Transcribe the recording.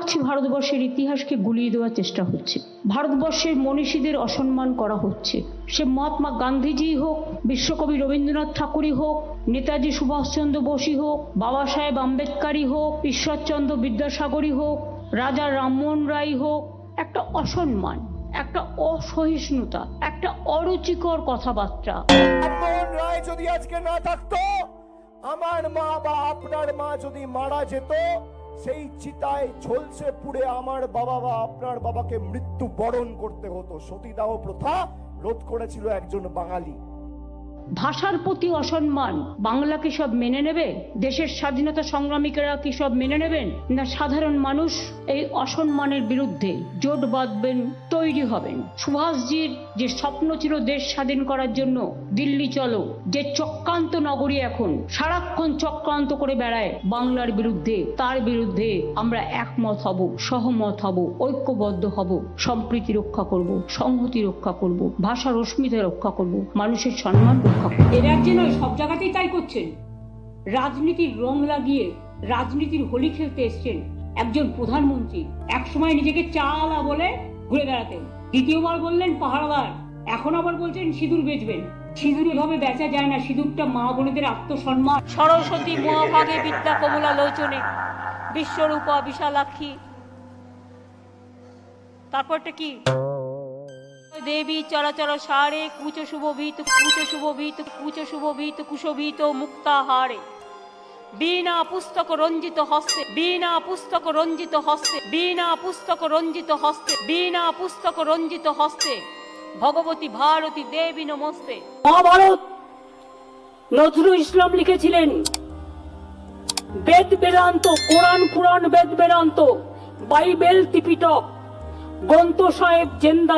পাচ্ছি ভারতবর্ষের ইতিহাসকে গুলিয়ে দেওয়ার চেষ্টা হচ্ছে, ভারতবর্ষের মনীষীদের অসম্মান করা হচ্ছে। সে মহাত্মা গান্ধীজি হোক, বিশ্বকবি রবীন্দ্রনাথ ঠাকুরই হোক, নেতাজি সুভাষচন্দ্র বোসই হোক, বাবা সাহেব আম্বেদকরই হোক, ঈশ্বরচন্দ্র বিদ্যাসাগরই হোক, রাজা রামমোহন রায় হোক, একটা অসম্মান, একটা অসহিষ্ণুতা, একটা অরুচিকর কথাবার্তা। রামমোহন রায় যদি আজকে না থাকতো, আমার মা বা আপনার মা যদি মারা যেত, সেই চিতায় ঝলসে পুড়ে আমার বাবা বা আপনার বাবাকে মৃত্যু বরণ করতে হতো। সতীদাহ প্রথা রোধ করেছিল একজন বাঙালি। ভাষার প্রতি অসম্মান, বাংলা কি সব মেনে নেবে? দেশের স্বাধীনতা সংগ্রামীরা কি সব মেনে নেবেন? না সাধারণ মানুষ এই অসম্মানের বিরুদ্ধে জোট বাঁধবেন, তৈরি হবেন? সুভাষজির যে স্বপ্ন ছিল দেশ স্বাধীন করার জন্য, দিল্লি চলো, যে চক্রান্ত নগরী এখন সারাক্ষণ চক্রান্ত করে বেড়ায় বাংলার বিরুদ্ধে, তার বিরুদ্ধে আমরা একমত হব, সহমত হব, ঐক্যবদ্ধ হব, সম্প্রীতি রক্ষা করব, সংহতি রক্ষা করব, ভাষার অস্মিতা রক্ষা করব, মানুষের সম্মান রক্ষা করব। এ রাজ্যে নয়, সব জায়গাতেই তাই করছেন। রাজনীতির রং লাগিয়ে রাজনীতির হোলি খেলতে এসছেন একজন প্রধানমন্ত্রী। এক সময় নিজেকে চালা বলে ঘুরে বেড়াতেন, দ্বিতীয়বার বললেন পাহারাদার, এখন আবার বলছেন সিঁদুর বেচবেন। সিঁদুর এভাবে বেচা যায় না, সিঁদুরটা মা বোনেদের আত্মসম্মান। সরস্বতী মহাভাগে বিদ্যা কমলা লোচনে, বিশ্বরূপা বিশালাক্ষী। তারপরটা কি? দেবী চরাচর সারে কুচ শুভভীত কুশভীত মুক্তাহারে, বীণা পুস্তক রঞ্জিত হস্তে, বীণা পুস্তক রঞ্জিত হস্তে, বীণা পুস্তক রঞ্জিত হস্তে, বীণা পুস্তক রঞ্জিত হস্তে, ভগবতী ভারতী দেবী নমস্তে। মহাভারত নজরুল ইসলাম লিখেছিলেন। বেদ বেদান্ত, কোরআন পুরাণ বেদ বেদান্ত, বাইবেল ত্রিপিটক, গ্রন্থ সাহেব জেন্দা।